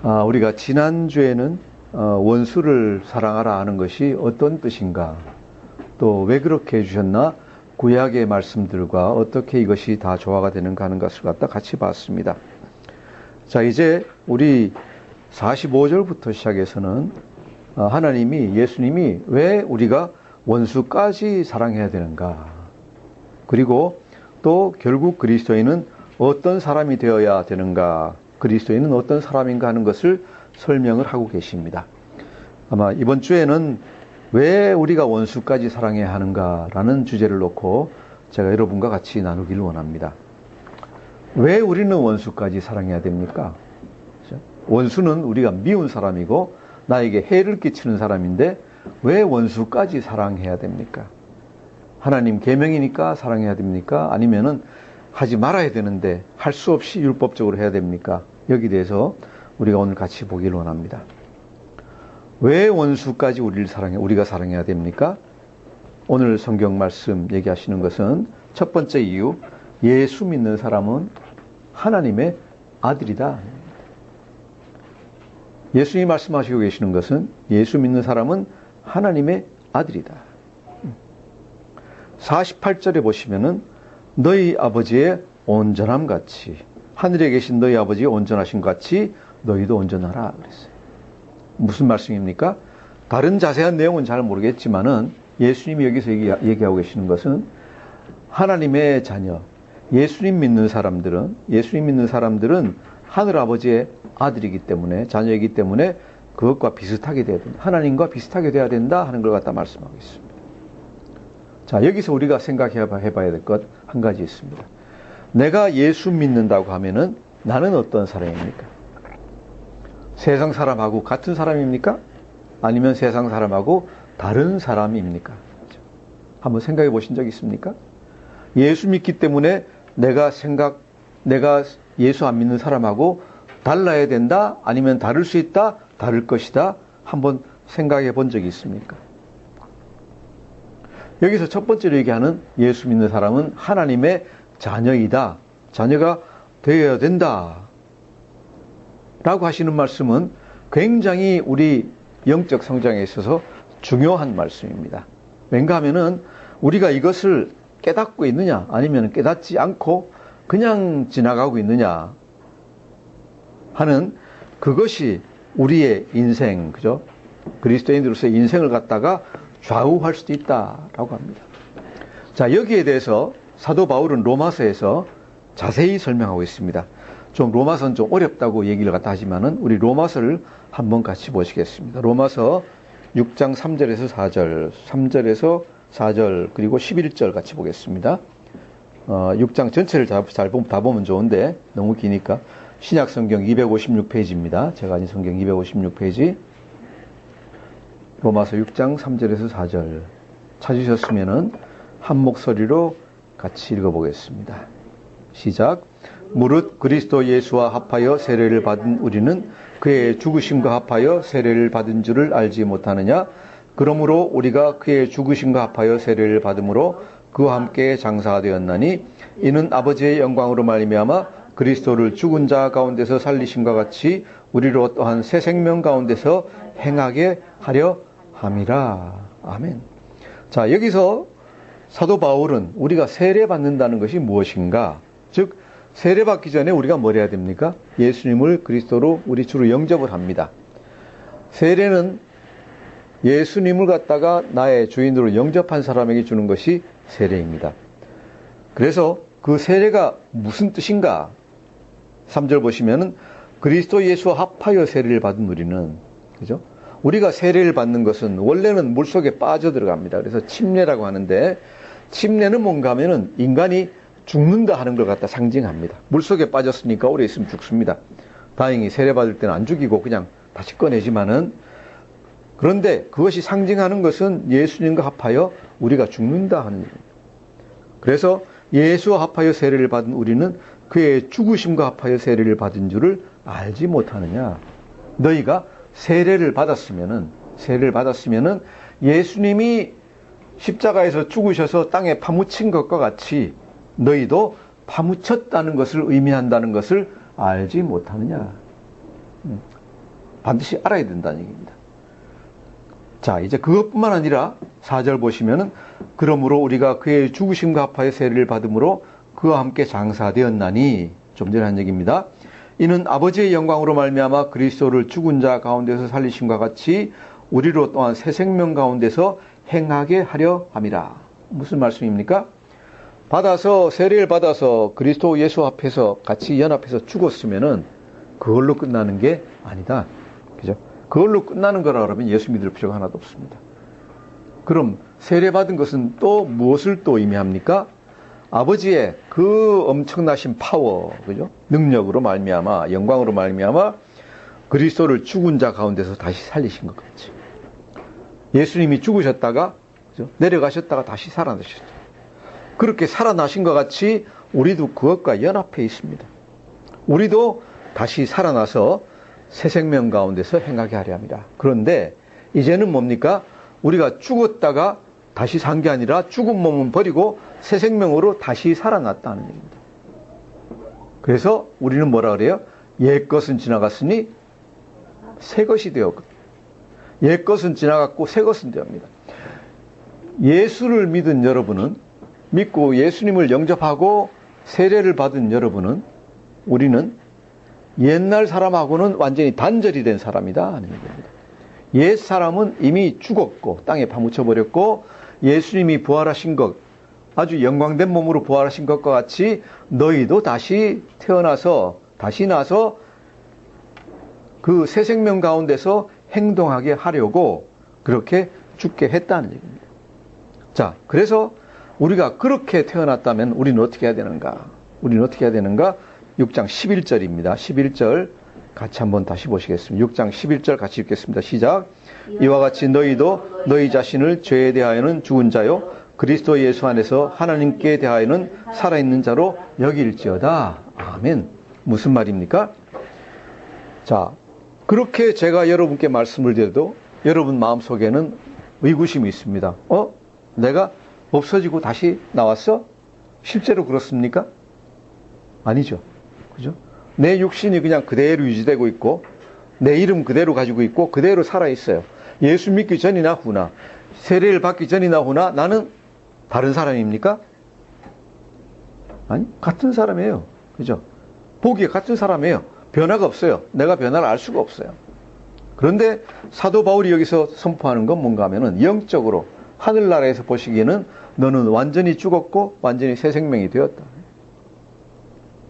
우리가 지난주에는 원수를 사랑하라 하는 것이 어떤 뜻인가, 또 왜 그렇게 해주셨나, 구약의 말씀들과 어떻게 이것이 다 조화가 되는가 하는 것을 갖다 같이 봤습니다. 자, 이제 우리 45절부터 시작해서는 예수님이 왜 우리가 원수까지 사랑해야 되는가, 그리고 또 결국 그리스도인은 어떤 사람이 되어야 되는가, 그리스도인은 어떤 사람인가 하는 것을 설명을 하고 계십니다. 아마 이번 주에는 왜 우리가 원수까지 사랑해야 하는가라는 주제를 놓고 제가 여러분과 같이 나누기를 원합니다. 왜 우리는 원수까지 사랑해야 됩니까? 원수는 우리가 미운 사람이고 나에게 해를 끼치는 사람인데 왜 원수까지 사랑해야 됩니까? 하나님 계명이니까 사랑해야 됩니까? 아니면은 하지 말아야 되는데 할 수 없이 율법적으로 해야 됩니까? 여기에 대해서 우리가 오늘 같이 보기를 원합니다. 왜 원수까지 우리가 사랑해야 됩니까? 오늘 성경 말씀 얘기하시는 것은 첫 번째 이유, 예수 믿는 사람은 하나님의 아들이다. 예수님이 말씀하시고 계시는 것은 예수 믿는 사람은 하나님의 아들이다. 48절에 보시면은 너희 아버지의 온전함 같이, 하늘에 계신 너희 아버지의 온전하신 같이 너희도 온전하라 그랬어요. 무슨 말씀입니까? 다른 자세한 내용은 잘 모르겠지만은 예수님이 여기서 얘기하고 계시는 것은 하나님의 자녀, 예수님 믿는 사람들은 하늘 아버지의 아들이기 때문에, 자녀이기 때문에 그것과 비슷하게 돼야 된다. 하나님과 비슷하게 돼야 된다 하는 걸 갖다 말씀하고 있습니다. 자, 여기서 우리가 생각해 봐야 될 것 한 가지 있습니다. 내가 예수 믿는다고 하면은 나는 어떤 사람입니까? 세상 사람하고 같은 사람입니까? 아니면 세상 사람하고 다른 사람입니까? 한번 생각해 보신 적 있습니까? 예수 믿기 때문에 내가 예수 안 믿는 사람하고 달라야 된다? 아니면 다를 수 있다? 다를 것이다? 한번 생각해 본 적이 있습니까? 여기서 첫 번째로 얘기하는 예수 믿는 사람은 하나님의 자녀이다. 자녀가 되어야 된다. 라고 하시는 말씀은 굉장히 우리 영적 성장에 있어서 중요한 말씀입니다. 왠가 하면은 우리가 이것을 깨닫고 있느냐, 아니면 깨닫지 않고 그냥 지나가고 있느냐 하는 그것이 우리의 인생, 그죠? 그리스도인으로서의 인생을 갖다가 좌우할 수도 있다라고 합니다. 자, 여기에 대해서 사도 바울은 로마서에서 자세히 설명하고 있습니다. 좀 로마서는 좀 어렵다고 얘기를 갖다 하지만은 우리 로마서를 한번 같이 보시겠습니다. 로마서 6장 3절에서 4절, 3절에서 4절, 그리고 11절 같이 보겠습니다. 6장 전체를 다 보면 좋은데 너무 기니까 신약성경 256페이지입니다. 제가 가진 성경 256페이지. 로마서 6장 3절에서 4절 찾으셨으면은 한 목소리로 같이 읽어보겠습니다. 시작. 무릇 그리스도 예수와 합하여 세례를 받은 우리는 그의 죽으심과 합하여 세례를 받은 줄을 알지 못하느냐? 그러므로 우리가 그의 죽으심과 합하여 세례를 받음으로 그와 함께 장사가 되었나니 이는 아버지의 영광으로 말미암아 그리스도를 죽은 자 가운데서 살리심과 같이 우리로 또한 새 생명 가운데서 행하게 하려 함이라. 아멘. 자, 여기서 사도 바울은 우리가 세례 받는다는 것이 무엇인가? 즉 세례 받기 전에 우리가 뭘 해야 됩니까? 예수님을 그리스도로 우리 주로 영접을 합니다. 세례는 예수님을 갖다가 나의 주인으로 영접한 사람에게 주는 것이 세례입니다. 그래서 그 세례가 무슨 뜻인가? 3절 보시면은 그리스도 예수와 합하여 세례를 받은 우리는, 그죠? 우리가 세례를 받는 것은 원래는 물속에 빠져 들어갑니다. 그래서 침례라고 하는데, 침례는 뭔가 하면은 인간이 죽는다 하는 걸 갖다 상징합니다. 물속에 빠졌으니까 오래 있으면 죽습니다. 다행히 세례 받을 때는 안 죽이고 그냥 다시 꺼내지만은, 그런데 그것이 상징하는 것은 예수님과 합하여 우리가 죽는다 하는 일입니다. 그래서 예수와 합하여 세례를 받은 우리는 그의 죽으심과 합하여 세례를 받은 줄을 알지 못하느냐? 너희가 세례를 받았으면은 예수님이 십자가에서 죽으셔서 땅에 파묻힌 것과 같이 너희도 파묻혔다는 것을 의미한다는 것을 알지 못하느냐? 반드시 알아야 된다는 얘기입니다. 자, 이제 그것뿐만 아니라 4절 보시면은 그러므로 우리가 그의 죽으심과 합하여 세례를 받음으로 그와 함께 장사되었나니, 좀 전에 한 얘기입니다. 이는 아버지의 영광으로 말미암아 그리스도를 죽은 자 가운데서 살리심과 같이 우리로 또한 새 생명 가운데서 행하게 하려 함이라. 무슨 말씀입니까? 세례를 받아서 그리스도 예수 앞에서 같이 연합해서 죽었으면은 그걸로 끝나는 게 아니다. 그죠? 그걸로 끝나는 거라 그러면 예수 믿을 필요가 하나도 없습니다. 그럼 세례 받은 것은 또 무엇을 또 의미합니까? 아버지의 그 엄청나신 파워, 그죠? 능력으로 말미암아, 영광으로 말미암아 그리스도를 죽은 자 가운데서 다시 살리신 것 같이. 예수님이 죽으셨다가, 그죠? 내려가셨다가 다시 살아나셨죠. 그렇게 살아나신 것 같이 우리도 그것과 연합해 있습니다. 우리도 다시 살아나서 새 생명 가운데서 행하게 하려 합니다. 그런데 이제는 뭡니까? 우리가 죽었다가 다시 산 게 아니라 죽은 몸은 버리고 새 생명으로 다시 살아났다는 얘기입니다. 그래서 우리는 뭐라 그래요? 옛 것은 지나갔으니 새 것이 되었거든요. 옛 것은 지나갔고 새 것은 되옵니다. 예수를 믿은 여러분은, 믿고 예수님을 영접하고 세례를 받은 여러분은, 우리는 옛날 사람하고는 완전히 단절이 된 사람이다 하는 얘기입니다. 옛 사람은 이미 죽었고 땅에 파묻혀 버렸고, 예수님이 부활하신 것, 아주 영광된 몸으로 부활하신 것과 같이 너희도 다시 태어나서, 다시 나서 그 새 생명 가운데서 행동하게 하려고 그렇게 죽게 했다는 얘기입니다. 자, 그래서 우리가 그렇게 태어났다면 우리는 어떻게 해야 되는가? 우리는 어떻게 해야 되는가? 6장 11절입니다. 11절 같이 한번 다시 보시겠습니다. 6장 11절 같이 읽겠습니다. 시작. 이와 같이 너희도 너희 자신을 죄에 대하여는 죽은 자요 그리스도 예수 안에서 하나님께 대하여는 살아있는 자로 여길지어다. 아멘. 무슨 말입니까? 자, 그렇게 제가 여러분께 말씀을 드려도 여러분 마음속에는 의구심이 있습니다. 내가 없어지고 다시 나왔어? 실제로 그렇습니까? 아니죠. 그죠? 내 육신이 그냥 그대로 유지되고 있고, 내 이름 그대로 가지고 있고, 그대로 살아있어요. 예수 믿기 전이나 후나, 세례를 받기 전이나 후나, 나는 다른 사람입니까? 아니, 같은 사람이에요. 그죠? 보기에 같은 사람이에요. 변화가 없어요. 내가 변화를 알 수가 없어요. 그런데 사도 바울이 여기서 선포하는 건 뭔가 하면은 영적으로 하늘나라에서 보시기에는 너는 완전히 죽었고 완전히 새 생명이 되었다.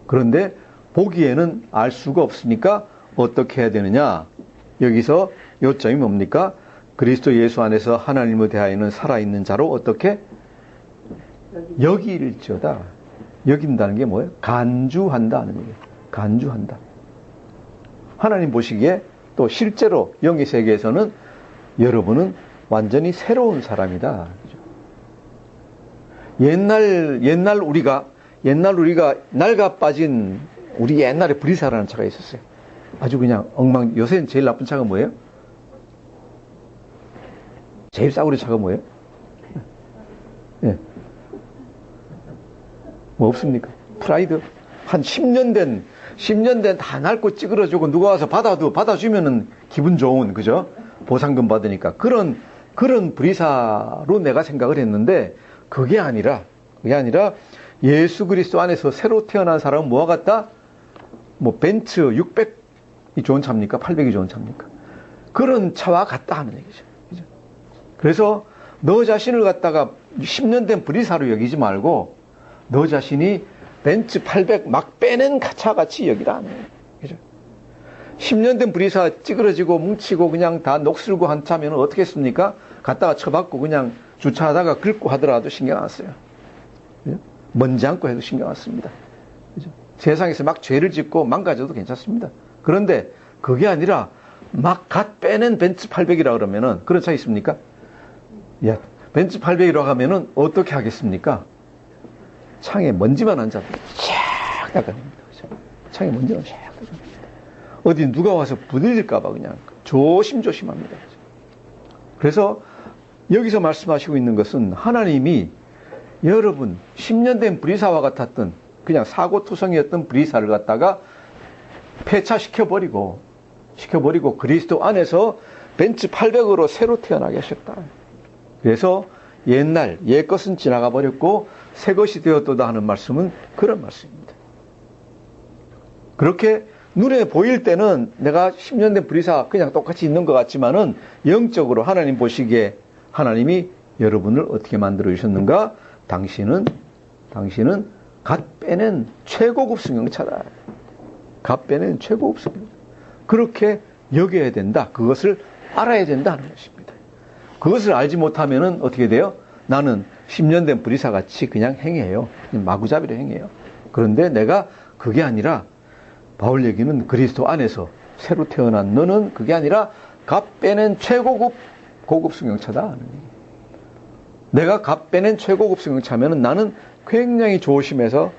그런데 보기에는 알 수가 없으니까 어떻게 해야 되느냐? 여기서 요점이 뭡니까? 그리스도 예수 안에서 하나님을 대하여는 살아있는 자로 어떻게? 여길지어다. 여긴다는 게 뭐예요? 간주한다는 얘기예요. 간주한다. 하나님 보시기에 또 실제로 영의 세계에서는 여러분은 완전히 새로운 사람이다. 옛날 우리가 낡아 빠진 우리 옛날에 브리사라는 차가 있었어요. 아주 그냥 요새는 제일 나쁜 차가 뭐예요? 제일 싸구려 차가 뭐예요? 예. 뭐 없습니까? 프라이드. 한 10년 된 다 낡고 찌그러지고 누가 와서 받아주면은 기분 좋은, 그죠? 보상금 받으니까. 그런 브리사로 내가 생각을 했는데, 그게 아니라 예수 그리스도 안에서 새로 태어난 사람은 뭐와 같다? 뭐 벤츠 600이 좋은 차입니까? 800이 좋은 차입니까? 그런 차와 같다 하는 얘기죠. 그죠? 그래서 너 자신을 갖다가 10년 된 브리사로 여기지 말고 너 자신이 벤츠 800 막 빼낸 차같이 여기라 하는 거예요. 그죠? 10년 된 브리사 찌그러지고 뭉치고 그냥 다 녹슬고 한 차면 어떻게 했습니까? 갖다가 쳐박고 그냥 주차하다가 긁고 하더라도 신경 안 써요. 그죠? 먼지 않고 해도 신경 안 씁니다. 그죠? 세상에서 막 죄를 짓고 망가져도 괜찮습니다. 그런데 그게 아니라 막 갓 빼낸 벤츠 800이라 그러면은 그런 차 있습니까? 야, 벤츠 800이라고 하면은 어떻게 하겠습니까? 창에 먼지만 앉아도 쫙 닦아냅니다. 그죠? 창에 먼지만 쫙 닦아냅니다. 어디 누가 와서 부딪힐까봐 그냥 조심조심합니다. 그죠? 그래서 여기서 말씀하시고 있는 것은 하나님이 여러분 10년 된 브리사와 같았던 그냥 사고투성이었던 브리사를 갖다가 폐차시켜버리고 시켜버리고 그리스도 안에서 벤츠 800으로 새로 태어나게 하셨다. 그래서 옛날 옛 것은 지나가 버렸고 새 것이 되었도다 하는 말씀은 그런 말씀입니다. 그렇게 눈에 보일 때는 내가 10년 된 불의사가 그냥 똑같이 있는 것 같지만은 영적으로 하나님 보시기에 하나님이 여러분을 어떻게 만들어 주셨는가? 당신은 갓 빼낸 최고급 승용차다. 갓 빼낸 최고급 승용차. 그렇게 여겨야 된다. 그것을 알아야 된다는 것입니다. 그것을 알지 못하면은 어떻게 돼요? 나는 10년 된 불의사 같이 그냥 행해요. 마구잡이로 행해요. 그런데 내가 그게 아니라 바울 얘기는 그리스도 안에서 새로 태어난 너는 그게 아니라 갓 빼낸 최고급 고급 승용차다. 내가 갓 빼낸 최고급 승용차면은 나는 굉장히 조심해서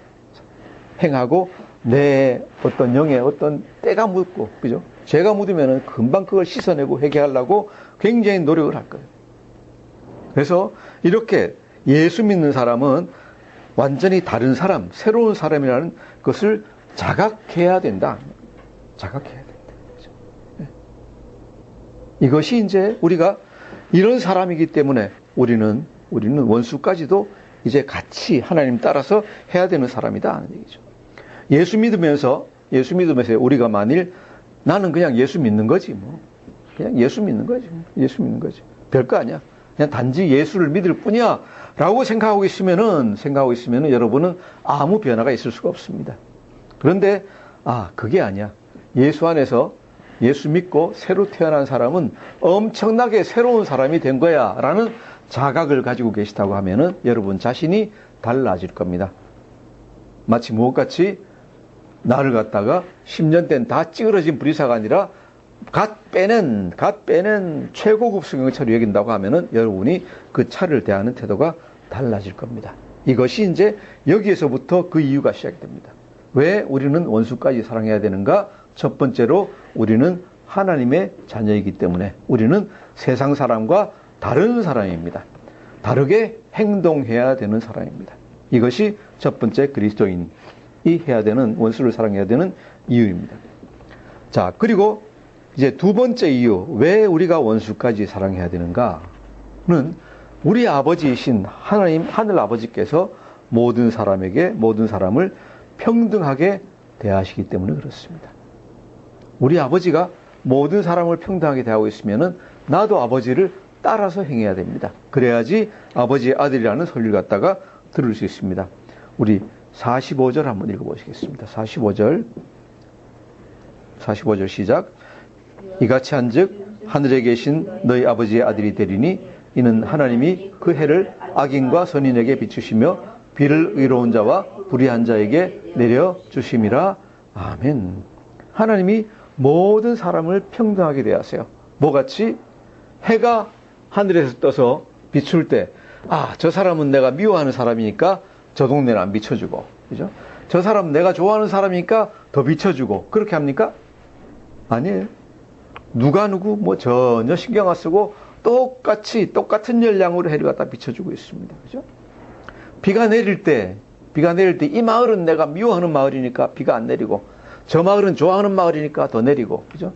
행하고 내 어떤 영에 어떤 때가 묻고, 그죠? 죄가 묻으면은 금방 그걸 씻어내고 회개하려고 굉장히 노력을 할 거예요. 그래서 이렇게 예수 믿는 사람은 완전히 다른 사람, 새로운 사람이라는 것을 자각해야 된다. 자각해야 된다. 그죠? 이것이 이제 우리가 이런 사람이기 때문에 우리는 원수까지도 이제 같이 하나님 따라서 해야 되는 사람이다 하는 얘기죠. 예수 믿으면서 우리가 만일 나는 그냥 예수 믿는 거지 뭐. 그냥 예수 믿는 거지. 예수 믿는 거지. 별거 아니야. 그냥 단지 예수를 믿을 뿐이야. 라고 생각하고 있으면은 여러분은 아무 변화가 있을 수가 없습니다. 그런데, 그게 아니야. 예수 안에서 예수 믿고 새로 태어난 사람은 엄청나게 새로운 사람이 된 거야. 라는 자각을 가지고 계시다고 하면은 여러분 자신이 달라질 겁니다. 마치 무엇같이 나를 갖다가 10년 된 다 찌그러진 불의사가 아니라 갓 빼낸 최고급 승용차로 여긴다고 하면은 여러분이 그 차를 대하는 태도가 달라질 겁니다. 이것이 이제 여기에서부터 그 이유가 시작이 됩니다. 왜 우리는 원수까지 사랑해야 되는가? 첫 번째로 우리는 하나님의 자녀이기 때문에 우리는 세상 사람과 다른 사람입니다. 다르게 행동해야 되는 사람입니다. 이것이 첫 번째 그리스도인이 해야 되는, 원수를 사랑해야 되는 이유입니다. 자, 그리고 이제 두 번째 이유, 왜 우리가 원수까지 사랑해야 되는가는 우리 아버지이신 하나님, 하늘 아버지께서 모든 사람을 평등하게 대하시기 때문에 그렇습니다. 우리 아버지가 모든 사람을 평등하게 대하고 있으면은 나도 아버지를 따라서 행해야 됩니다. 그래야지 아버지의 아들이라는 소리를 갖다가 들을 수 있습니다. 우리 45절 한번 읽어보시겠습니다. 45절 시작. 이같이 한즉 하늘에 계신 너희 아버지의 아들이 되리니 이는 하나님이 그 해를 악인과 선인에게 비추시며 비를 의로운 자와 불의한 자에게 내려주심이라. 아멘. 하나님이 모든 사람을 평등하게 대하세요. 뭐같이? 해가 하늘에서 떠서 비출 때, 저 사람은 내가 미워하는 사람이니까 저 동네는 안 비춰주고, 그죠? 저 사람은 내가 좋아하는 사람이니까 더 비춰주고, 그렇게 합니까? 아니에요. 누구 전혀 신경 안 쓰고 똑같은 열량으로 해를 갖다 비춰주고 있습니다. 그죠? 비가 내릴 때 이 마을은 내가 미워하는 마을이니까 비가 안 내리고, 저 마을은 좋아하는 마을이니까 더 내리고, 그죠?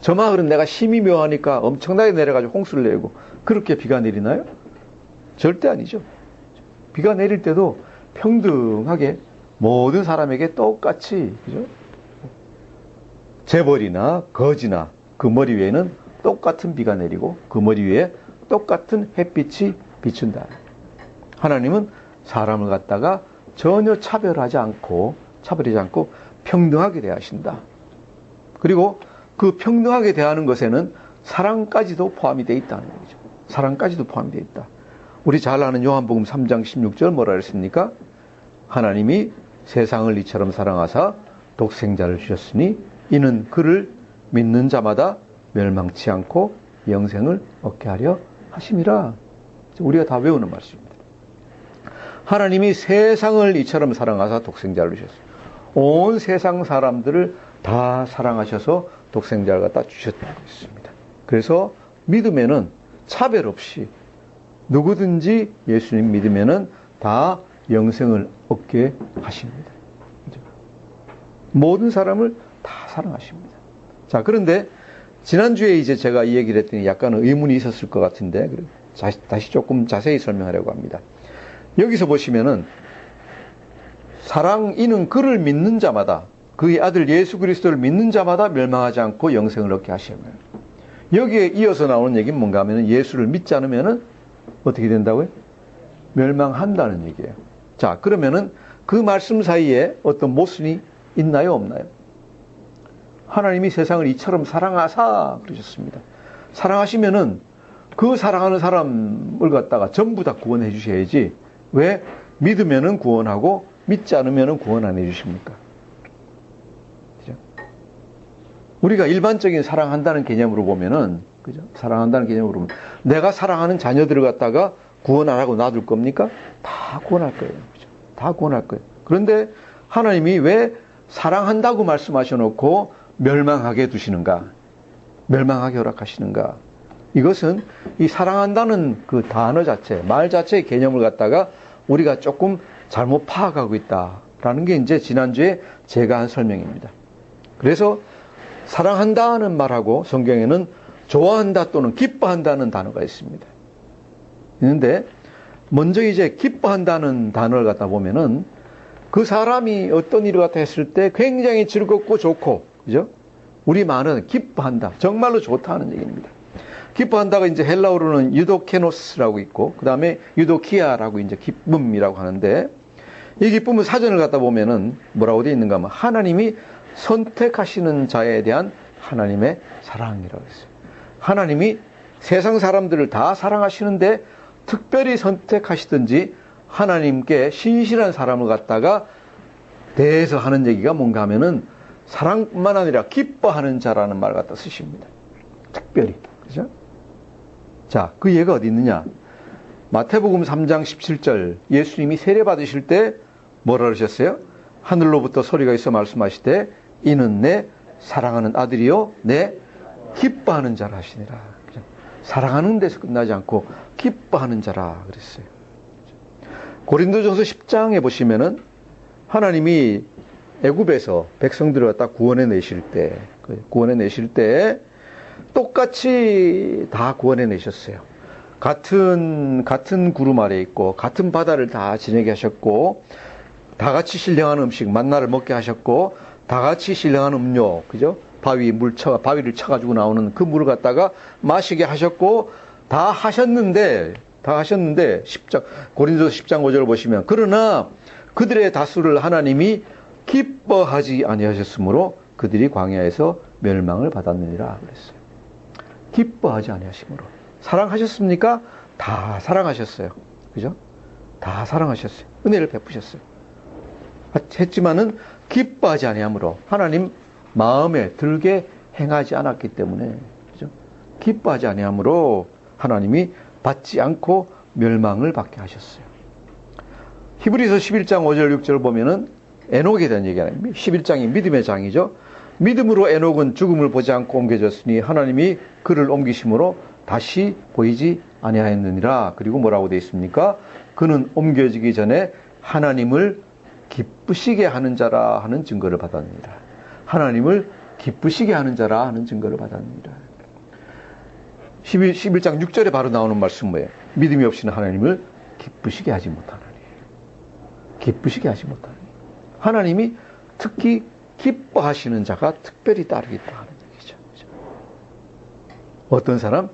저 마을은 내가 심히 묘하니까 엄청나게 내려가지고 홍수를 내고, 그렇게 비가 내리나요? 절대 아니죠. 비가 내릴 때도 평등하게 모든 사람에게 똑같이, 그죠? 재벌이나 거지나 그 머리 위에는 똑같은 비가 내리고 그 머리 위에 똑같은 햇빛이 비춘다. 하나님은 사람을 갖다가 전혀 차별하지 않고 평등하게 대하신다. 그리고 그 평등하게 대하는 것에는 사랑까지도 포함이 되어 있다는 얘기죠. 사랑까지도 포함이 되어 있다. 우리 잘 아는 요한복음 3장 16절 뭐라 그랬습니까? 하나님이 세상을 이처럼 사랑하사 독생자를 주셨으니 이는 그를 믿는 자마다 멸망치 않고 영생을 얻게 하려 하심이라. 우리가 다 외우는 말씀입니다. 하나님이 세상을 이처럼 사랑하사 독생자를 주셨어요. 온 세상 사람들을 다 사랑하셔서 독생자를 갖다 주셨다고 했습니다. 그래서 믿으면은 차별 없이 누구든지 예수님 믿으면은 다 영생을 얻게 하십니다. 모든 사람을 다 사랑하십니다. 자, 그런데 지난주에 이제 제가 이 얘기를 했더니 약간은 의문이 있었을 것 같은데, 다시 조금 자세히 설명하려고 합니다. 여기서 보시면은, 이는 그를 믿는 자마다, 그의 아들 예수 그리스도를 믿는 자마다 멸망하지 않고 영생을 얻게 하시는 거예요. 여기에 이어서 나오는 얘기는 뭔가 하면은 예수를 믿지 않으면은 어떻게 된다고요? 멸망한다는 얘기예요. 자, 그러면은 그 말씀 사이에 어떤 모순이 있나요, 없나요? 하나님이 세상을 이처럼 사랑하사 그러셨습니다. 사랑하시면은 그 사랑하는 사람을 갖다가 전부 다 구원해 주셔야지, 왜 믿으면은 구원하고 믿지 않으면은 구원 안 해 주십니까? 그죠? 우리가 일반적인 사랑한다는 개념으로 보면은, 그죠? 사랑한다는 개념으로 보면 내가 사랑하는 자녀들을 갖다가 구원 안 하고 놔둘 겁니까? 다 구원할 거예요. 그죠? 다 구원할 거예요. 그런데 하나님이 왜 사랑한다고 말씀하셔놓고 멸망하게 두시는가? 멸망하게 허락하시는가? 이것은 이 사랑한다는 그 단어 자체, 말 자체의 개념을 갖다가 우리가 조금 잘못 파악하고 있다라는 게 이제 지난주에 제가 한 설명입니다. 그래서 사랑한다는 말하고 성경에는 좋아한다 또는 기뻐한다는 단어가 있습니다. 있는데 먼저 이제 기뻐한다는 단어를 갖다 보면은 그 사람이 어떤 일을 갖다 했을 때 굉장히 즐겁고 좋고, 그죠? 우리 말은 기뻐한다. 정말로 좋다는 얘기입니다. 기뻐한다가 이제 헬라어로는 유도케노스라고 있고, 그 다음에 유도키아라고 이제 기쁨이라고 하는데, 이 기쁨은 사전을 갖다 보면은 뭐라고 되어 있는가 하면 하나님이 선택하시는 자에 대한 하나님의 사랑이라고 했어요. 하나님이 세상 사람들을 다 사랑하시는데 특별히 선택하시든지 하나님께 신실한 사람을 갖다가 대해서 하는 얘기가 뭔가 하면은 사랑뿐만 아니라 기뻐하는 자라는 말 갖다 쓰십니다. 특별히. 그죠? 자, 그 예가 어디 있느냐? 마태복음 3장 17절 예수님이 세례 받으실 때 뭐라 그러셨어요? 하늘로부터 소리가 있어 말씀하시되 이는 내 사랑하는 아들이요 내 기뻐하는 자라 하시니라. 그죠? 사랑하는 데서 끝나지 않고 기뻐하는 자라 그랬어요. 고린도전서 10장에 보시면은 하나님이 애굽에서 백성들을 갖다 구원해 내실 때 똑같이 다 구원해 내셨어요. 같은 구름 아래 있고 같은 바다를 다 지내게 하셨고 다 같이 신령한 음식 만나를 먹게 하셨고 다 같이 신령한 음료, 그죠? 바위를 쳐가지고 나오는 그 물을 갖다가 마시게 하셨고 다 하셨는데 고린도서 10장 5절을 보시면 그러나 그들의 다수를 하나님이 기뻐하지 아니하셨으므로 그들이 광야에서 멸망을 받았느니라 그랬어요. 기뻐하지 아니하심으로. 사랑하셨습니까? 다 사랑하셨어요. 그죠? 다 사랑하셨어요. 은혜를 베푸셨어요. 했지만은 기뻐하지 아니함으로 하나님 마음에 들게 행하지 않았기 때문에, 그죠? 기뻐하지 아니함으로 하나님이 받지 않고 멸망을 받게 하셨어요. 히브리서 11장 5절 6절을 보면은 에녹에 대한 얘기 아닙니까? 11장이 믿음의 장이죠. 믿음으로 에녹은 죽음을 보지 않고 옮겨졌으니 하나님이 그를 옮기심으로 다시 보이지 아니하였느니라. 그리고 뭐라고 되어 있습니까? 그는 옮겨지기 전에 하나님을 기쁘시게 하는 자라 하는 증거를 받았느니라. 하나님을 기쁘시게 하는 자라 하는 증거를 받았느니라. 11장 6절에 바로 나오는 말씀은 뭐예요? 믿음이 없이는 하나님을 기쁘시게 하지 못하느니. 기쁘시게 하지 못하느니. 하나님이 특히 기뻐하시는 자가 특별히 따르겠다 하는 얘기죠. 어떤 사람?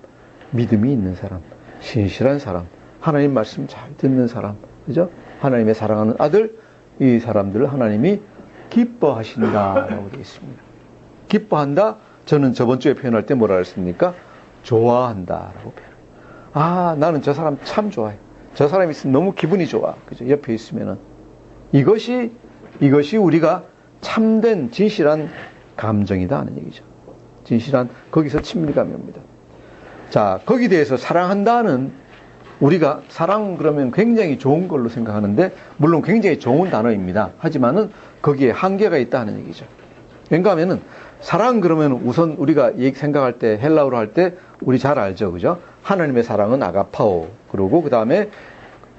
믿음이 있는 사람, 신실한 사람, 하나님 말씀 잘 듣는 사람, 그죠? 하나님의 사랑하는 아들, 이 사람들을 하나님이 기뻐하신다라고 되어 있습니다. 기뻐한다? 저는 저번 주에 표현할 때 뭐라 했습니까? 좋아한다라고 표현. 아, 나는 저 사람 참 좋아해. 저 사람이 있으면 너무 기분이 좋아. 그죠? 옆에 있으면은. 이것이 우리가 참된 진실한 감정이다 하는 얘기죠. 진실한, 거기서 친밀감이 옵니다. 자, 거기에 대해서 사랑한다는, 우리가 사랑 그러면 굉장히 좋은 걸로 생각하는데 물론 굉장히 좋은 단어입니다. 하지만은 거기에 한계가 있다 하는 얘기죠. 그러니까 하면은 사랑 그러면 우선 우리가 생각할 때 헬라어로 할 때 우리 잘 알죠. 그죠? 하나님의 사랑은 아가파오. 그리고 그 다음에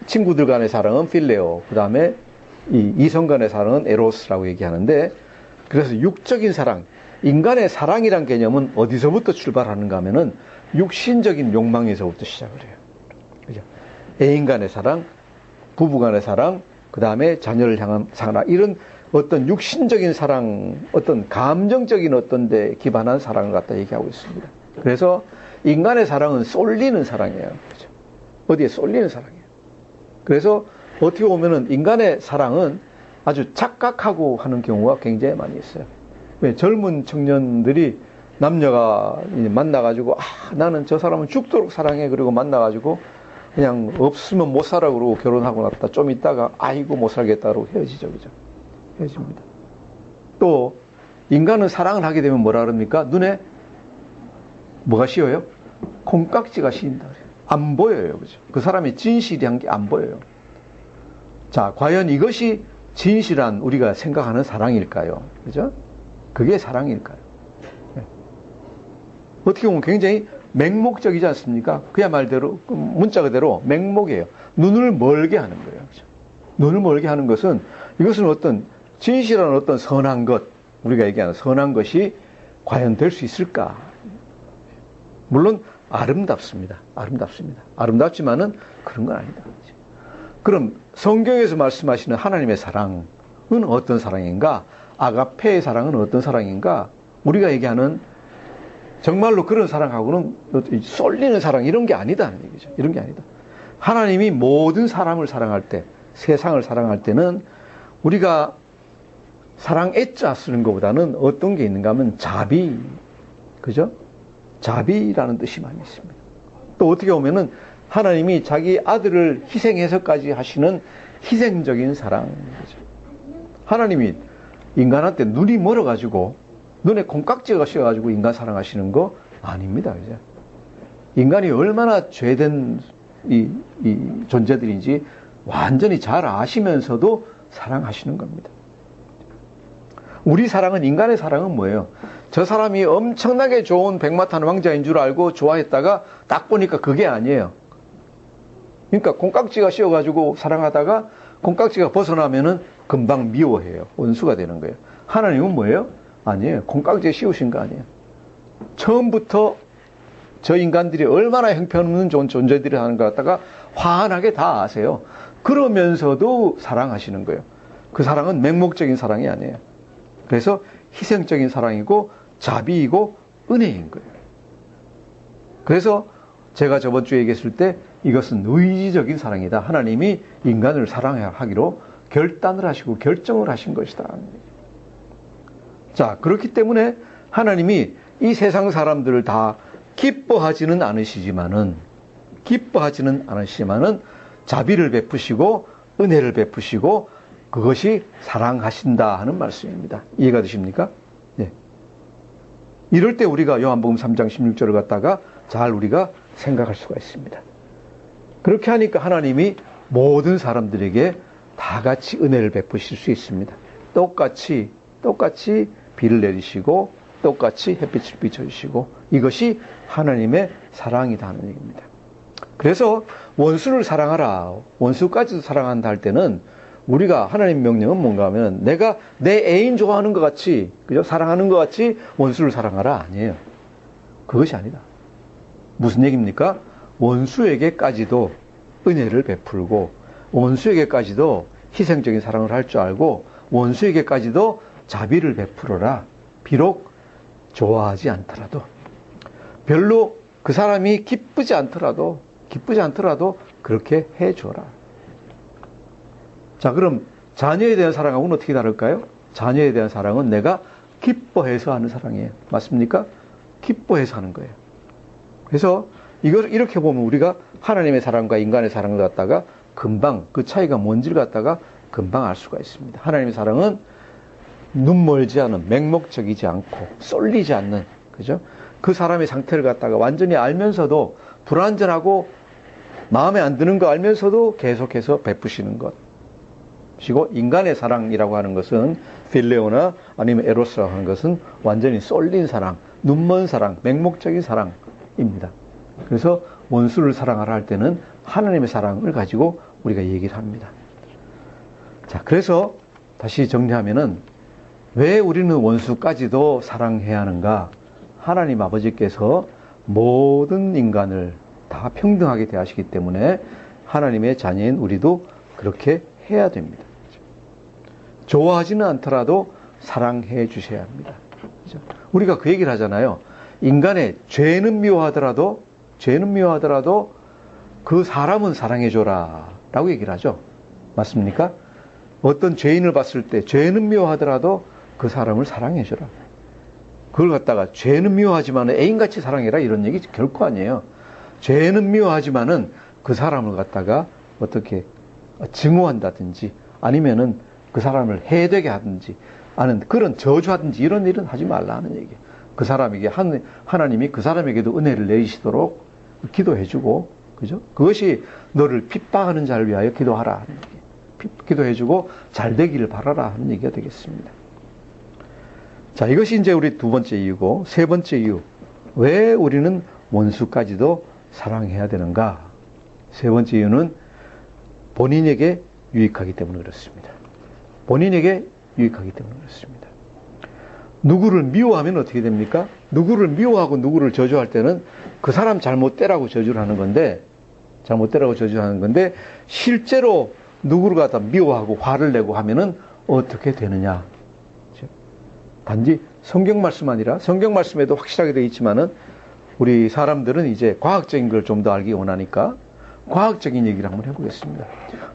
친구들 간의 사랑은 필레오. 그 다음에 이성 간의 사랑은 에로스라고 얘기하는데, 그래서 육적인 사랑, 인간의 사랑이란 개념은 어디서부터 출발하는가 하면은 육신적인 욕망에서부터 시작을 해요. 그죠? 애인 간의 사랑, 부부 간의 사랑, 그 다음에 자녀를 향한 사랑, 이런 어떤 육신적인 사랑, 어떤 감정적인 어떤 데 기반한 사랑을 갖다 얘기하고 있습니다. 그래서 인간의 사랑은 쏠리는 사랑이에요. 그죠? 어디에 쏠리는 사랑이에요. 그래서 어떻게 보면은 인간의 사랑은 아주 착각하고 하는 경우가 굉장히 많이 있어요. 왜 젊은 청년들이 남녀가 만나가지고 나는 저 사람은 죽도록 사랑해 그리고 만나가지고 그냥 없으면 못 살아 그러고 결혼하고 났다 좀 있다가 아이고 못 살겠다 그러고 헤어지죠. 그죠? 헤어집니다. 또 인간은 사랑을 하게 되면 뭐라 그럽니까? 눈에 뭐가 씌어요? 콩깍지가 씌인다 그래요. 안 보여요. 그죠? 그 사람이 진실한 게 안 보여요. 자, 과연 이것이 진실한 우리가 생각하는 사랑일까요? 그죠? 그게 사랑일까요? 네. 어떻게 보면 굉장히 맹목적이지 않습니까? 그야말로 문자 그대로 맹목이에요. 눈을 멀게 하는 거예요. 그죠? 눈을 멀게 하는 것은 이것은 어떤 진실한 어떤 선한 것, 우리가 얘기하는 선한 것이 과연 될 수 있을까? 물론 아름답습니다. 아름답습니다. 아름답지만은 그런 건 아니다. 그럼 성경에서 말씀하시는 하나님의 사랑은 어떤 사랑인가? 아가페의 사랑은 어떤 사랑인가? 우리가 얘기하는 정말로 그런 사랑하고는 쏠리는 사랑 이런 게 아니다는 얘기죠. 이런 게 아니다. 하나님이 모든 사람을 사랑할 때, 세상을 사랑할 때는 우리가 사랑 애자 쓰는 것보다는 어떤 게 있는가 하면 자비, 그죠? 자비라는 뜻이 많이 있습니다. 또 어떻게 보면은 하나님이 자기 아들을 희생해서까지 하시는 희생적인 사랑, 그죠? 하나님이 인간한테 눈이 멀어가지고 눈에 콩깍지가 씌어가지고 인간 사랑하시는 거 아닙니다. 그죠? 인간이 얼마나 죄된 이 존재들인지 완전히 잘 아시면서도 사랑하시는 겁니다. 우리 사랑은, 인간의 사랑은 뭐예요? 저 사람이 엄청나게 좋은 백마탄 왕자인 줄 알고 좋아했다가 딱 보니까 그게 아니에요. 그러니까 콩깍지가 씌어가지고 사랑하다가 콩깍지가 벗어나면은 금방 미워해요. 원수가 되는 거예요. 하나님은 뭐예요? 아니에요. 콩깍지에 씌우신 거 아니에요. 처음부터 저 인간들이 얼마나 형편없는 좋은 존재들이 하는 것 같다가 환하게 다 아세요. 그러면서도 사랑하시는 거예요. 그 사랑은 맹목적인 사랑이 아니에요. 그래서 희생적인 사랑이고 자비이고 은혜인 거예요. 그래서 제가 저번 주에 얘기했을 때 이것은 의지적인 사랑이다. 하나님이 인간을 사랑하기로 결단을 하시고 결정을 하신 것이다. 자, 그렇기 때문에 하나님이 이 세상 사람들을 다 기뻐하지는 않으시지만은 자비를 베푸시고 은혜를 베푸시고 그것이 사랑하신다 하는 말씀입니다. 이해가 되십니까? 네. 이럴 때 우리가 요한복음 3장 16절을 갖다가 잘 우리가 생각할 수가 있습니다. 그렇게 하니까 하나님이 모든 사람들에게 다 같이 은혜를 베푸실 수 있습니다. 똑같이 비를 내리시고 똑같이 햇빛을 비춰주시고 이것이 하나님의 사랑이다 하는 얘기입니다. 그래서 원수를 사랑하라, 원수까지도 사랑한다 할 때는 우리가 하나님 명령은 뭔가 하면 내가 내 애인 좋아하는 것 같이, 그죠? 사랑하는 것 같이 원수를 사랑하라 아니에요. 그것이 아니다. 무슨 얘기입니까? 원수에게까지도 은혜를 베풀고 원수에게까지도 희생적인 사랑을 할 줄 알고 원수에게까지도 자비를 베풀어라. 비록 좋아하지 않더라도, 별로 그 사람이 기쁘지 않더라도 그렇게 해줘라. 자, 그럼 자녀에 대한 사랑하고는 어떻게 다를까요? 자녀에 대한 사랑은 내가 기뻐해서 하는 사랑이에요. 맞습니까? 기뻐해서 하는 거예요. 그래서 이걸 이렇게 보면 우리가 하나님의 사랑과 인간의 사랑을 갖다가 금방 그 차이가 뭔지를 갖다가 금방 알 수가 있습니다. 하나님의 사랑은 눈멀지 않은, 맹목적이지 않고 쏠리지 않는, 그죠? 그 사람의 상태를 갖다가 완전히 알면서도 불완전하고 마음에 안 드는 거 알면서도 계속해서 베푸시는 것. 그리고 인간의 사랑이라고 하는 것은 필레오나 아니면 에로스라고 하는 것은 완전히 쏠린 사랑, 눈먼 사랑, 맹목적인 사랑입니다. 그래서 원수를 사랑하라 할 때는 하나님의 사랑을 가지고 우리가 얘기를 합니다. 자, 그래서 다시 정리하면은 왜 우리는 원수까지도 사랑해야 하는가? 하나님 아버지께서 모든 인간을 다 평등하게 대하시기 때문에 하나님의 자녀인 우리도 그렇게 해야 됩니다. 좋아하지는 않더라도 사랑해 주셔야 합니다. 우리가 그 얘기를 하잖아요. 인간의 죄는 미워하더라도 그 사람은 사랑해 줘라 라고 얘기를 하죠. 맞습니까? 어떤 죄인을 봤을 때 죄는 미워하더라도 그 사람을 사랑해 줘라. 그걸 갖다가 죄는 미워하지만 애인같이 사랑해라 이런 얘기 결코 아니에요. 죄는 미워하지만은 그 사람을 갖다가 어떻게 증오한다든지 아니면은 그 사람을 해되게 하든지 아는 그런 저주하든지 이런 일은 하지 말라는 얘기예요. 그 사람에게 하나님이 그 사람에게도 은혜를 내리시도록 기도해주고, 그죠? 그것이 너를 핍박하는 자를 위하여 기도하라 하는 얘기. 기도해주고 잘 되기를 바라라 하는 얘기가 되겠습니다. 자, 이것이 이제 우리 두 번째 이유고, 세 번째 이유. 왜 우리는 원수까지도 사랑해야 되는가? 세 번째 이유는 본인에게 유익하기 때문에 그렇습니다. 본인에게 유익하기 때문에 그렇습니다. 누구를 미워하면 어떻게 됩니까? 누구를 미워하고 누구를 저주할 때는 그 사람 잘못되라고 저주를 하는 건데, 실제로 누구를 갖다 미워하고 화를 내고 하면은 어떻게 되느냐? 단지 성경 말씀 아니라 성경 말씀에도 확실하게 되어 있지만은 우리 사람들은 이제 과학적인 걸 좀 더 알기 원하니까 과학적인 얘기를 한번 해보겠습니다.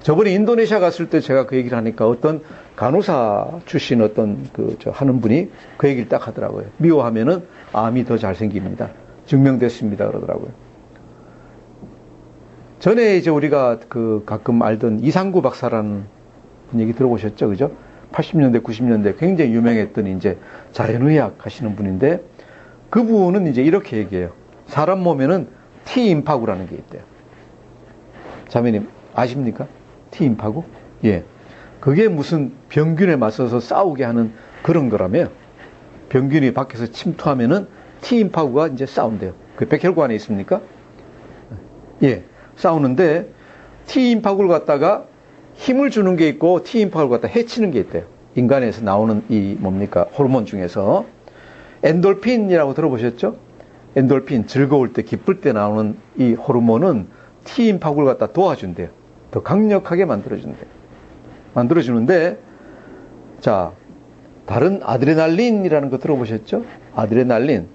저번에 인도네시아 갔을 때 제가 그 얘기를 하니까 어떤 간호사 출신 하는 분이 그 얘기를 딱 하더라고요. 미워하면은 암이 더 잘생깁니다. 증명됐습니다. 그러더라고요. 전에 이제 우리가 가끔 알던 이상구 박사라는 얘기 들어보셨죠? 그죠? 80년대, 90년대 굉장히 유명했던 이제 자연의학 하시는 분인데 그분은 이제 이렇게 얘기해요. 사람 몸에는 T임파구라는 게 있대요. 자매님 아십니까? T임파구? 예. 그게 무슨 병균에 맞서서 싸우게 하는 그런 거라며. 병균이 밖에서 침투하면은 T임파구가 이제 싸운대요. 그 백혈관에 있습니까? 예. 싸우는데 T임파구를 갖다가 힘을 주는 게 있고 T임파구를 갖다 해치는 게 있대요. 인간에서 나오는 호르몬 중에서 엔돌핀이라고 들어보셨죠? 엔돌핀, 즐거울 때, 기쁠 때 나오는 이 호르몬은 T임파구를 갖다 도와준대요. 더 강력하게 만들어주는데, 자, 다른 아드레날린이라는 거 들어보셨죠? 아드레날린.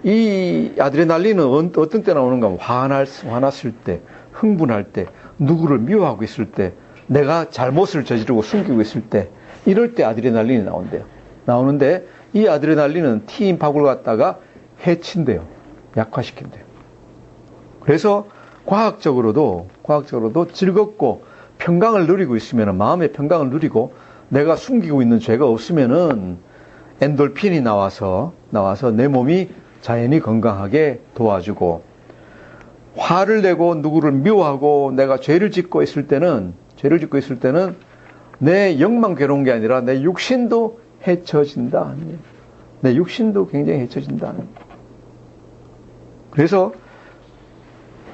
이 아드레날린은 어떤 때 나오는가 하면 화났을 때, 흥분할 때, 누구를 미워하고 있을 때, 내가 잘못을 저지르고 숨기고 있을 때, 이럴 때 아드레날린이 나온대요. 나오는데, 이 아드레날린은 T임파구를 갖다가 해친대요. 약화시킨대요. 그래서 과학적으로도 즐겁고 평강을 누리고 있으면, 마음의 평강을 누리고 내가 숨기고 있는 죄가 없으면은 엔돌핀이 나와서 내 몸이 자연히 건강하게 도와주고, 화를 내고 누구를 미워하고 내가 죄를 짓고 있을 때는 내 영만 괴로운 게 아니라 내 육신도 해쳐진다. 내 육신도 굉장히 해쳐진다. 그래서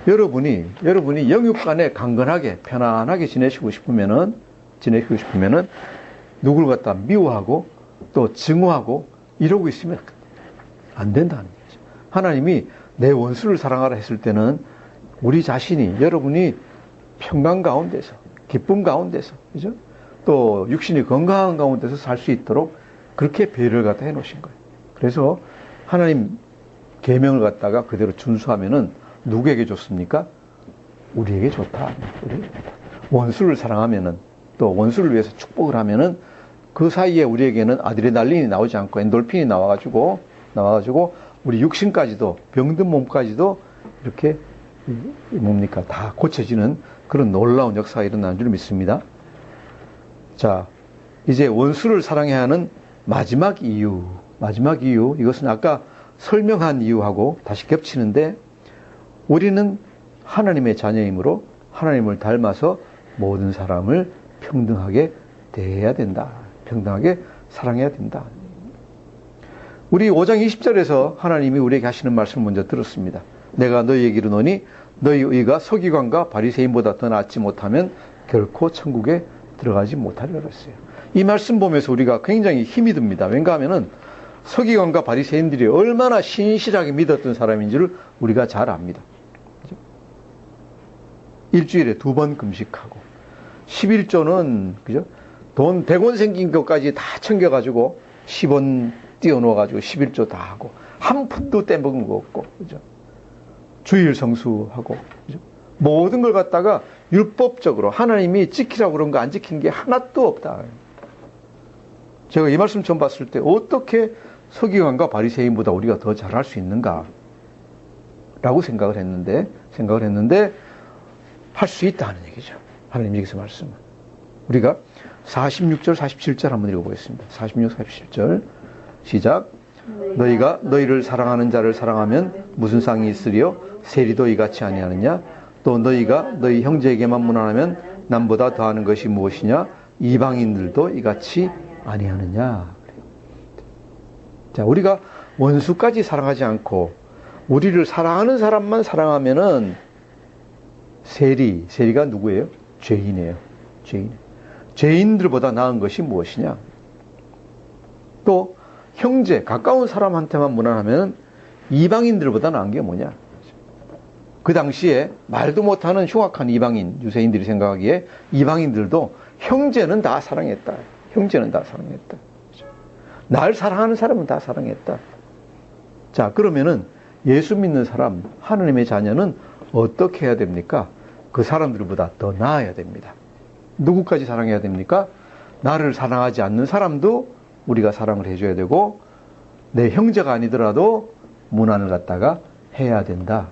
여러분이 영육 간에 강건하게 편안하게 지내시고 싶으면은 누구를 갖다 미워하고 또 증오하고 이러고 있으면 안 된다는 거죠. 하나님이 내 원수를 사랑하라 했을 때는 우리 자신이, 여러분이 평강 가운데서, 기쁨 가운데서, 그죠? 또 육신이 건강한 가운데서 살 수 있도록 그렇게 배려를 갖다 해 놓으신 거예요. 그래서 하나님 계명을 갖다가 그대로 준수하면은 누구에게 좋습니까? 우리에게 좋다. 원수를 사랑하면은, 또 원수를 위해서 축복을 하면은 그 사이에 우리에게는 아드레날린이 나오지 않고 엔돌핀이 나와가지고 우리 육신까지도, 병든 몸까지도 이렇게 다 고쳐지는 그런 놀라운 역사가 일어나는 줄 믿습니다. 자, 이제 원수를 사랑해야 하는 마지막 이유, 이것은 아까 설명한 이유하고 다시 겹치는데, 우리는 하나님의 자녀이므로 하나님을 닮아서 모든 사람을 평등하게 대해야 된다. 평등하게 사랑해야 된다. 우리 5장 20절에서 하나님이 우리에게 하시는 말씀을 먼저 들었습니다. 내가 너희에게 이르노니 너희 의가 서기관과 바리새인보다 더 낫지 못하면 결코 천국에 들어가지 못하리라 그랬어요. 이 말씀 보면서 우리가 굉장히 힘이 듭니다. 왠가 하면은 서기관과 바리새인들이 얼마나 신실하게 믿었던 사람인지를 우리가 잘 압니다. 그죠? 일주일에 2번 금식하고 11조는 그죠? 돈 100원 생긴 것까지 다 챙겨가지고 10원 띄워놓아가지고 11조 다 하고 한 푼도 떼먹은 거 없고 그죠? 주일 성수하고 그죠? 모든 걸 갖다가 율법적으로 하나님이 지키라고 그런 거 안 지킨 게 하나도 없다. 제가 이 말씀 처음 봤을 때 어떻게 서기관과 바리새인보다 우리가 더 잘할 수 있는가 라고 생각을 했는데 할 수 있다는 얘기죠. 하나님 여기서 말씀은. 우리가 46절 47절 한번 읽어보겠습니다. 46, 47절 시작. 너희가 너희를 사랑하는 자를 사랑하면 무슨 상이 있으리요? 세리도 이같이 아니하느냐? 또 너희가 너희 형제에게만 무난하면 남보다 더하는 것이 무엇이냐? 이방인들도 이같이 아니하느냐? 자, 우리가 원수까지 사랑하지 않고 우리를 사랑하는 사람만 사랑하면은 세리가 누구예요? 죄인이에요. 죄인들보다 나은 것이 무엇이냐? 또 형제, 가까운 사람한테만 무난하면 이방인들보다 나은 게 뭐냐? 그 당시에 말도 못하는 흉악한 이방인, 유대인들이 생각하기에 이방인들도 형제는 다 사랑했다. 날 사랑하는 사람은 다 사랑했다. 자, 그러면은 예수 믿는 사람, 하나님의 자녀는 어떻게 해야 됩니까? 그 사람들보다 더 나아야 됩니다. 누구까지 사랑해야 됩니까? 나를 사랑하지 않는 사람도 우리가 사랑을 해줘야 되고 내 형제가 아니더라도 문안을 갖다가 해야 된다.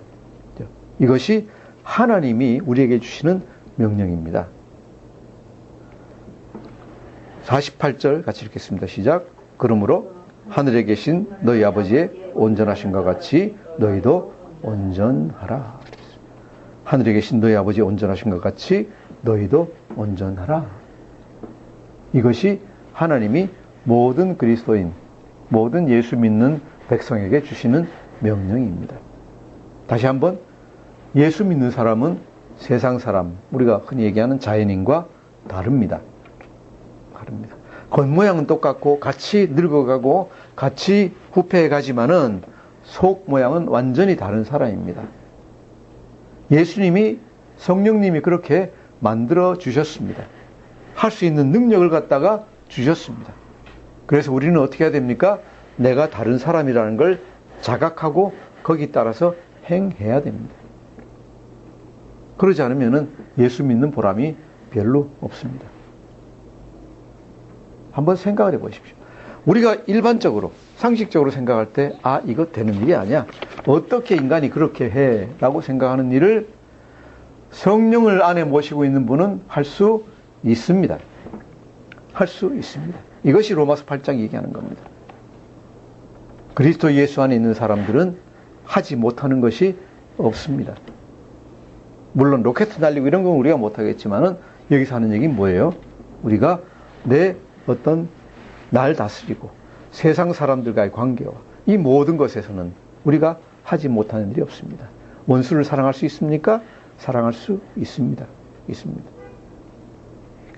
이것이 하나님이 우리에게 주시는 명령입니다. 48절 같이 읽겠습니다. 시작. 그러므로 하늘에 계신 너희 아버지의 온전하심과 같이 너희도 온전하라. 하늘에 계신 너희 아버지의 온전하심과 같이 너희도 온전하라. 이것이 하나님이 모든 그리스도인, 모든 예수 믿는 백성에게 주시는 명령입니다. 다시 한번, 예수 믿는 사람은 세상 사람, 우리가 흔히 얘기하는 자연인과 다릅니다. 겉모양은 똑같고 같이 늙어가고 같이 후패해 가지만은 속 모양은 완전히 다른 사람입니다. 예수님이, 성령님이 그렇게 만들어 주셨습니다. 할 수 있는 능력을 갖다가 주셨습니다. 그래서 우리는 어떻게 해야 됩니까? 내가 다른 사람이라는 걸 자각하고 거기 따라서 행해야 됩니다. 그러지 않으면 예수 믿는 보람이 별로 없습니다. 한번 생각을 해보십시오. 우리가 일반적으로, 상식적으로 생각할 때, 이거 되는 일이 아니야. 어떻게 인간이 그렇게 해? 라고 생각하는 일을 성령을 안에 모시고 있는 분은 할 수 있습니다. 할 수 있습니다. 이것이 로마서 8장이 얘기하는 겁니다. 그리스도 예수 안에 있는 사람들은 하지 못하는 것이 없습니다. 물론 로켓 날리고 이런 건 우리가 못하겠지만은 여기서 하는 얘기는 뭐예요? 우리가 내 어떤 날 다스리고 세상 사람들과의 관계와 이 모든 것에서는 우리가 하지 못하는 일이 없습니다. 원수를 사랑할 수 있습니까? 사랑할 수 있습니다.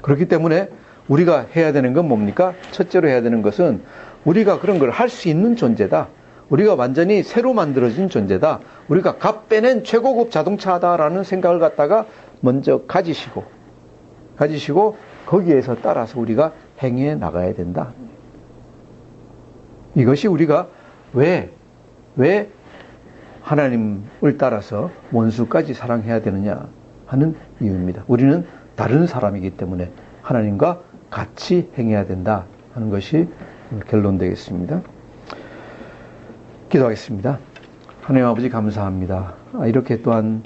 그렇기 때문에 우리가 해야 되는 건 뭡니까? 첫째로 해야 되는 것은 우리가 그런 걸 할 수 있는 존재다. 우리가 완전히 새로 만들어진 존재다. 우리가 값 빼낸 최고급 자동차다라는 생각을 갖다가 먼저 가지시고 거기에서 따라서 우리가 행해 나가야 된다. 이것이 우리가 왜 하나님을 따라서 원수까지 사랑해야 되느냐 하는 이유입니다. 우리는 다른 사람이기 때문에 하나님과 같이 행해야 된다 하는 것이 결론 되겠습니다. 기도하겠습니다. 하나님 아버지 감사합니다. 이렇게 또한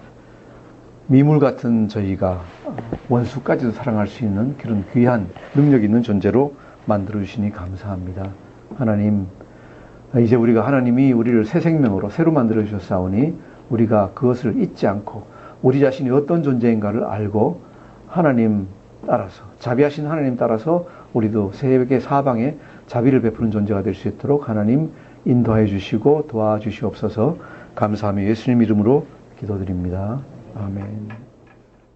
미물 같은 저희가 원수까지도 사랑할 수 있는 그런 귀한 능력 있는 존재로 만들어주시니 감사합니다. 하나님, 이제 우리가 하나님이 우리를 새 생명으로 새로 만들어주셨사오니 우리가 그것을 잊지 않고 우리 자신이 어떤 존재인가를 알고 하나님 따라서, 자비하신 하나님 따라서 우리도 세계 사방에 자비를 베푸는 존재가 될 수 있도록 하나님 인도하여 주시고 도와주시옵소서. 감사하며 예수님 이름으로 기도드립니다. 아멘.